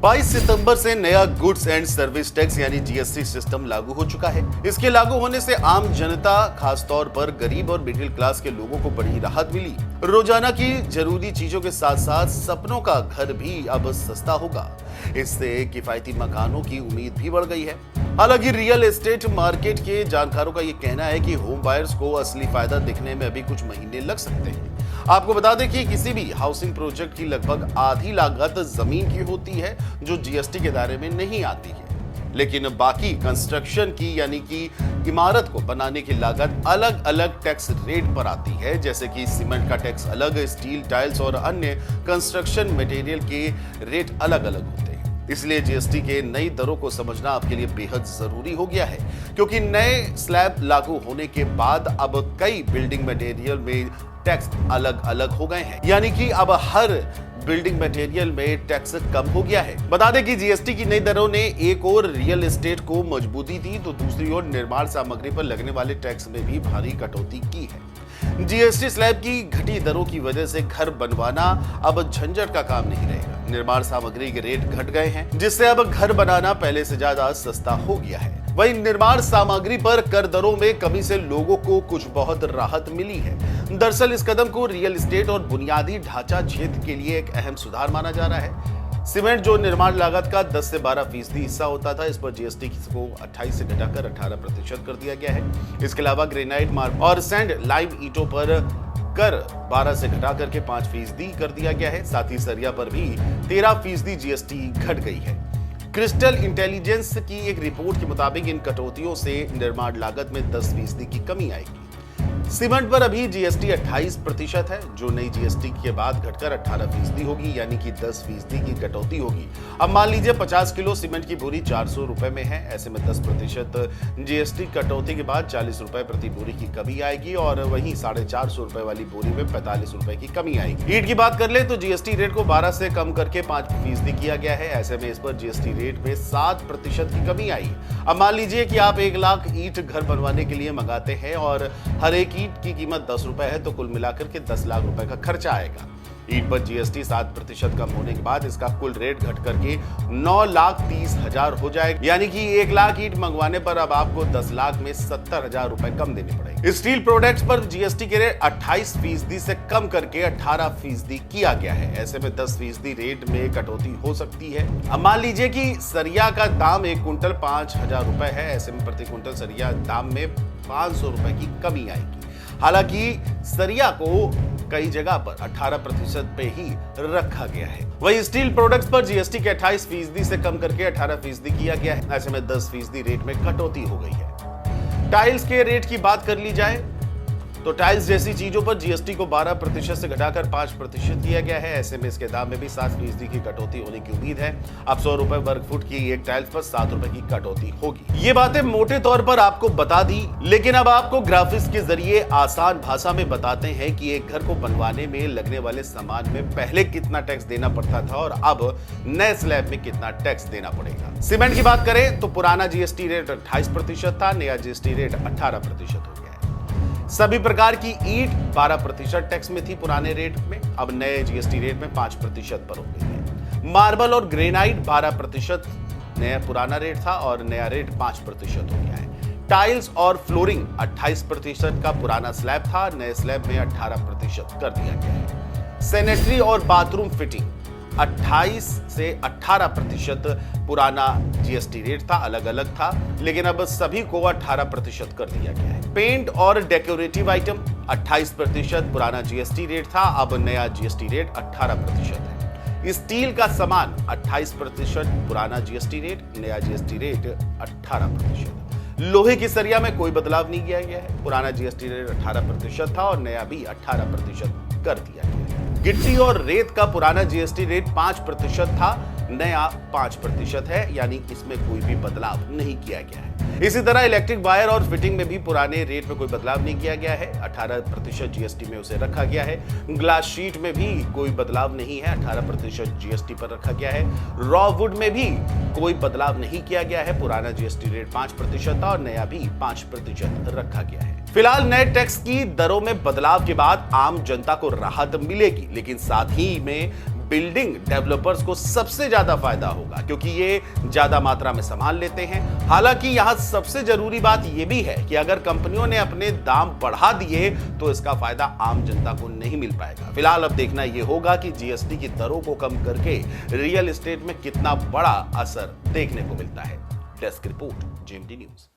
22 सितंबर से नया goods and service tax यानी जीएसटी सिस्टम लागू हो चुका है। इसके लागू होने से आम जनता, खासतौर पर गरीब और मिडिल क्लास के लोगों को बड़ी राहत मिली। रोजाना की जरूरी चीजों के साथ साथ सपनों का घर भी अब सस्ता होगा। इससे किफायती मकानों की उम्मीद भी बढ़ गई है। हालांकि रियल एस्टेट मार्केट के जानकारों का यह कहना है कि होम बायर्स को असली फायदा दिखने में अभी कुछ महीने लग सकते हैं। आपको बता दें कि किसी भी हाउसिंग प्रोजेक्ट की लगभग आधी लागत जमीन की होती है, जो जीएसटी के दायरे में नहीं आती है। लेकिन बाकी कंस्ट्रक्शन की यानी कि इमारत को बनाने की लागत अलग अलग टैक्स रेट पर आती है, जैसे कि सीमेंट का टैक्स अलग, स्टील, टाइल्स और अन्य कंस्ट्रक्शन मटेरियल के रेट अलग अलग होते हैं। इसलिए जीएसटी के नई दरों को समझना आपके लिए बेहद जरूरी हो गया है, क्योंकि नए स्लैब लागू होने के बाद अब कई बिल्डिंग मटेरियल में टैक्स अलग अलग हो गए हैं, यानी कि अब हर बिल्डिंग मटेरियल में टैक्स कम हो गया है। बता दें कि जीएसटी की नई दरों ने एक और रियल एस्टेट को मजबूती दी, तो दूसरी ओर निर्माण सामग्री पर लगने वाले टैक्स में भी भारी कटौती की है। जीएसटी स्लैब की घटी दरों की वजह से घर बनवाना अब झंझट का काम नहीं रहेगा। निर्माण सामग्री के रेट घट गए हैं, जिससे अब घर बनाना पहले से ज्यादा सस्ता हो गया है। वहीं निर्माण सामग्री पर कर दरों में कमी से लोगों को कुछ बहुत राहत मिली है। दरअसल इस कदम को रियल एस्टेट और बुनियादी ढांचा क्षेत्र के लिए एक अहम सुधार माना जा रहा है। सीमेंट, जो निर्माण लागत का 10 से 12% हिस्सा होता था, इस पर जीएसटी को 28 से घटाकर 18% कर दिया गया है। इसके अलावा ग्रेनाइट, मार्बल और सैंड लाइम ईंटों पर कर 12 से घटा करके 5% कर दिया गया है। साथ ही सरिया पर भी 13% जीएसटी घट गई है। क्रिस्टल इंटेलिजेंस की एक रिपोर्ट के मुताबिक इन कटौतियों से निर्माण लागत में 10% की कमी आएगी। सीमेंट पर अभी जीएसटी 28% है, जो नई जीएसटी के बाद घटकर 18% होगी, यानी कि 10% की कटौती होगी। अब मान लीजिए 50 किलो सीमेंट की बोरी 400 रुपए में है, ऐसे में 10% जीएसटी कटौती के बाद 40 रुपए प्रति बोरी की कमी आएगी और वहीं 450 रुपए वाली बोरी में 45 रुपए की कमी आएगी। ईंट की बात कर ले तो जीएसटी रेट को 12 से कम करके 5% किया गया है, ऐसे में इस पर जीएसटी रेट में 7% की कमी आई। अब मान लीजिए कि आप 1 लाख ईंट घर बनवाने के लिए मंगाते हैं और हर एक ईंट की कीमत 10 रुपए है, तो कुल मिलाकर के 10 लाख रुपए का खर्चा आएगा। ईंट पर जीएसटी 7% कम होने के बाद इसका कुल रेट घट करके 9,30,000 हो जाएगा, यानी कि 1 लाख ईंट मंगवाने पर अब आपको 10 लाख में 70,000 रुपए कम देने पड़ेंगे। स्टील प्रोडक्ट्स पर जीएसटी के रेट 28% से कम करके 18% किया गया है, ऐसे में 10% रेट में कटौती हो सकती है। अब मान लीजिए कि सरिया का दाम 1 कुंटल 5,000 रुपए है, ऐसे में प्रति कुंटल सरिया दाम में 500 रुपए की कमी आएगी। हालांकि सरिया को कई जगह पर 18% पे ही रखा गया है। वही स्टील प्रोडक्ट्स पर जीएसटी के 28% से कम करके 18% किया गया है, ऐसे में 10% रेट में कटौती हो गई है। टाइल्स के रेट की बात कर ली जाए तो टाइल्स जैसी चीजों पर जीएसटी को 12% से घटाकर 5% किया गया है, ऐसे में इसके दाम में भी 7% की कटौती होने की उम्मीद है। अब 100 रुपए वर्ग फुट की एक टाइल्स पर 7 रुपए की कटौती होगी। ये बातें मोटे तौर पर आपको बता दी, लेकिन अब आपको ग्राफिक्स के जरिए आसान भाषा में बताते हैं कि एक घर को बनवाने में लगने वाले सामान में पहले कितना टैक्स देना पड़ता था और अब नए स्लैब में कितना टैक्स देना पड़ेगा। सीमेंट की बात करें तो पुराना जीएसटी रेट 28% था, नया जीएसटी रेट 18% हो गया है। सभी प्रकार की ईंट 12% टैक्स में थी पुराने रेट में, अब नए जीएसटी रेट में 5% पर हो गई है। मार्बल और ग्रेनाइट 12% नया पुराना रेट था और नया रेट 5% हो गया है। टाइल्स और फ्लोरिंग 28% का पुराना स्लैब था, नए स्लैब में 18% कर दिया गया है। सैनिटरी और बाथरूम फिटिंग 28 से 18% पुराना जीएसटी रेट था, अलग अलग था, लेकिन अब सभी को 18% कर दिया गया है। पेंट और डेकोरेटिव आइटम 28% पुराना जीएसटी रेट था, अब नया जीएसटी रेट 18% है। स्टील का सामान 28% पुराना जीएसटी रेट, नया जीएसटी रेट 18%। लोहे की सरिया में कोई बदलाव नहीं किया गया है, पुराना जीएसटी रेट 18% था और नया भी 18% कर दिया गया है। गिट्टी और रेत का पुराना जीएसटी रेट 5% था, नया 5% है, यानी इसमें कोई भी बदलाव नहीं किया गया है। इसी तरह इलेक्ट्रिक वायर और फिटिंग में भी पुराने रेट में कोई बदलाव नहीं किया गया है, 18% जीएसटी में उसे रखा गया है। ग्लास शीट में भी कोई बदलाव नहीं है, 18% जीएसटी पर रखा गया है। रॉ वुड में भी कोई बदलाव नहीं किया गया है, पुराना जीएसटी रेट 5% था और नया भी 5% रखा गया है। फिलहाल नए टैक्स की दरों में बदलाव के बाद आम जनता को राहत मिलेगी, लेकिन साथ ही में बिल्डिंग डेवलपर्स को सबसे ज्यादा फायदा होगा, क्योंकि ये ज्यादा मात्रा में सामान लेते हैं। हालांकि यहां सबसे जरूरी बात यह भी है कि अगर कंपनियों ने अपने दाम बढ़ा दिए तो इसका फायदा आम जनता को नहीं मिल पाएगा। फिलहाल अब देखना यह होगा कि जीएसटी की दरों को कम करके रियल एस्टेट में कितना बड़ा असर देखने को मिलता है। Desk report, GMT news.